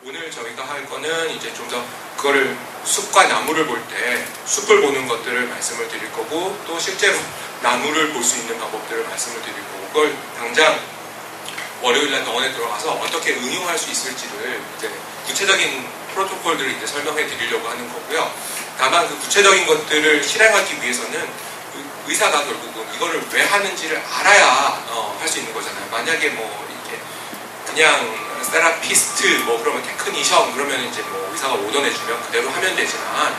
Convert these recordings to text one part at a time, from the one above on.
오늘 저희가 할 거는 이제 좀 더 그거를 숲과 나무를 볼 때 숲을 보는 것들을 말씀을 드릴 거고, 또 실제로 나무를 볼 수 있는 방법들을 말씀을 드릴 거고, 그걸 당장 월요일날 병원에 들어가서 어떻게 응용할 수 있을지를 이제 구체적인 프로토콜들을 이제 설명해 드리려고 하는 거고요. 다만 그 구체적인 것들을 실행하기 위해서는 의사가 결국은 이거를 왜 하는지를 알아야 할 수 있는 거잖아요. 만약에 뭐 이렇게 그냥 세라피스트 뭐 그러면 테크니션 그러면 이제 뭐 의사가 오더내 주면 그대로 하면 되지만,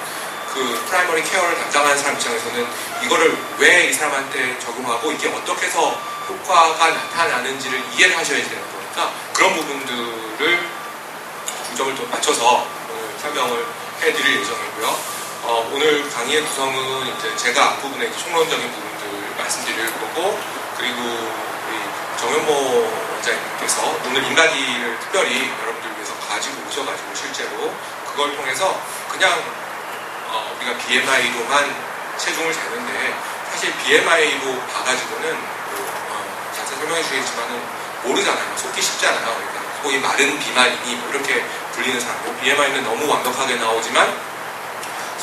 그 프라이머리 케어를 담당하는 사람 입장에서는 이거를 왜 이 사람한테 적용하고 이게 어떻게 해서 효과가 나타나는지를 이해를 하셔야 되는 거니까, 그런 부분들을 중점을 좀 맞춰서 오늘 설명을 해드릴 예정이고요. 오늘 강의의 구성은 이제 제가 앞부분에 총론적인 부분들 말씀드릴 거고, 그리고 우리 정현모 원장님께서 오늘 인바디를 특별히 여러분들 위해서 가지고 오셔가지고 실제로 그걸 통해서 그냥 우리가 BMI로만 체중을 재는데, 사실 BMI로 봐가지고는 자세히 설명해 주시겠지만은 모르잖아요. 속기 쉽잖아요. 그러니까 거의 마른 비만이니 뭐 이렇게 불리는 사람, BMI는 너무 완벽하게 나오지만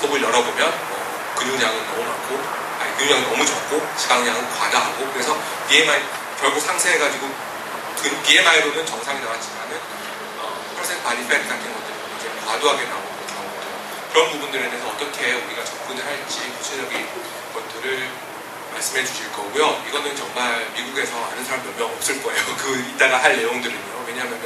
속을 열어보면 근육량은 너무 많고, 아니 근육량이 너무 적고 지방량은 과다하고, 그래서 BMI 결국 상쇄해가지고 BMI로는 정상이 나왔지만은 퍼센트 바디 팻 같은 것들이 이제 과도하게 나오는 경우들, 그런 부분들에 대해서 어떻게 우리가 접근을 할지 구체적인 것들을 말씀해 주실 거고요. 이거는 정말 미국에서 아는 사람 몇 명 없을 거예요. 이따가 할 내용들은요. 왜냐하면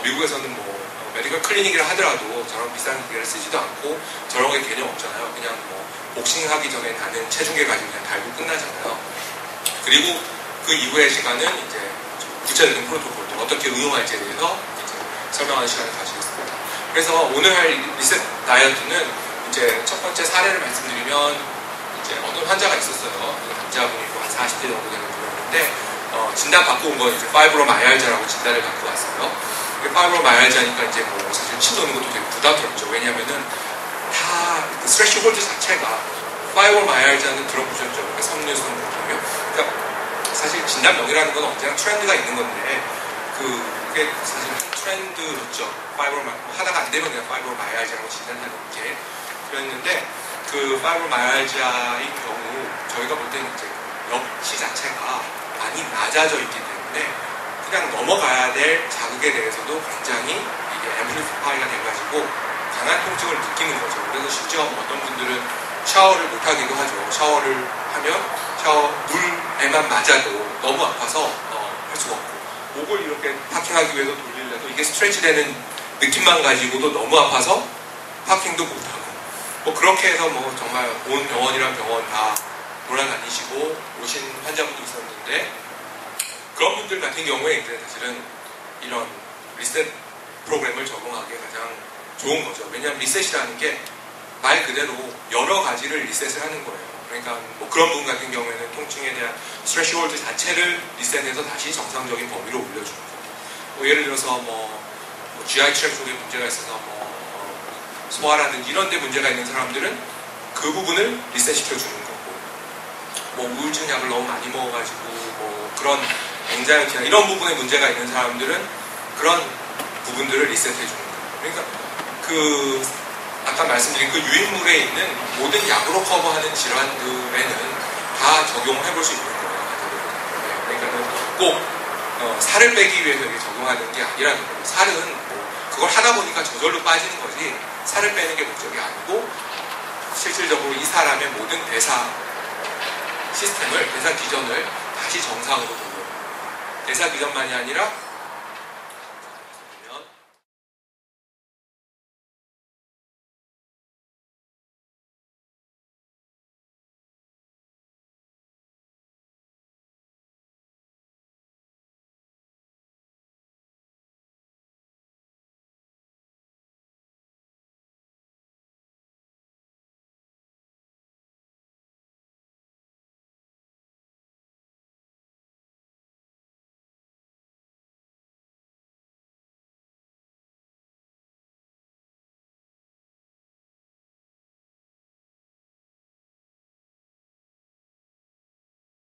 미국에서는 뭐 메디컬 클리닉이라 하더라도 저런 비싼 기계를 쓰지도 않고 저런 게 개념 없잖아요. 그냥 뭐 복싱하기 전에 나는 체중계 가지고 그냥 달고 끝나잖아요. 그리고 그 이후의 시간은 이제 구체적인 프로토콜들 어떻게 응용할지에 대해서 이제 설명하는 시간을 가지겠습니다. 그래서 오늘 할 리셋 다이어트는 이제 첫 번째 사례를 말씀드리면, 이제 어떤 환자가 있었어요. 남자분이고 한 40대 정도 되는 분이었는데 진단 받고 온 건 이제 파이브로마이알지아라고 진단을 받고 왔어요. 파이브로마이알지아니까 이제 뭐 사실 침 도는 것도 되게 부담스럽죠. 왜냐면은 다 스트레시홀드 자체가, 파이브로마이알지아는 들어보셨죠? 그러니까 섬유선 보통요. 그러니까 사실 진단명이라는 건 언제나 트렌드가 있는 건데, 그게 사실 트렌드였죠. 하다가 안 되면 그냥 파이브로마이알지아라고 진단하는 게 그랬는데, 그 파이브로마이알지아의 경우 저희가 볼 때는 이제 역치 자체가 많이 낮아져 있기 때문에 그냥 넘어가야 될 자극에 대해서도 굉장히 이게 앰플리파이가 돼가지고 강한 통증을 느끼는 거죠. 그래서 심지어 어떤 분들은 샤워를 못하기도 하죠. 샤워를 하면 물에만 맞아도 너무 아파서 할 수가 없고, 목을 이렇게 파킹하기 위해서 돌리려도 이게 스트레치 되는 느낌만 가지고도 너무 아파서 파킹도 못하고, 뭐 그렇게 해서 뭐 정말 온 병원이랑 병원 다 돌아다니시고 오신 환자분도 있었는데, 그런 분들 같은 경우에 이제 사실은 이런 리셋 프로그램을 적용하기에 가장 좋은 거죠. 왜냐하면 리셋이라는 게 말 그대로 여러 가지를 리셋을 하는 거예요. 그러니까 뭐 그런 부분 같은 경우에는 통증에 대한 스트레시홀드 자체를 리셋해서 다시 정상적인 범위로 올려주는 거고, 뭐 예를 들어서 뭐 GI 트랙 쪽에 문제가 있어서 소화라든지 이런 데 문제가 있는 사람들은 그 부분을 리셋시켜주는 거고, 뭐 우울증 약을 너무 많이 먹어가지고 뭐 그런 앵자이티나 이런 부분에 문제가 있는 사람들은 그런 부분들을 리셋해주는 거예요. 그러니까 아까 말씀드린 그 유인물에 있는 모든 약으로 커버하는 질환들에는 다 적용해 볼 수 있는 거예요. 그러니까 꼭 살을 빼기 위해서 이게 적용하는 게 아니라는 거예요. 살은 그걸 하다 보니까 저절로 빠지는 거지, 살을 빼는 게 목적이 아니고 실질적으로 이 사람의 모든 대사 시스템을, 대사 기전을 다시 정상으로 돌려요. 대사 기전만이 아니라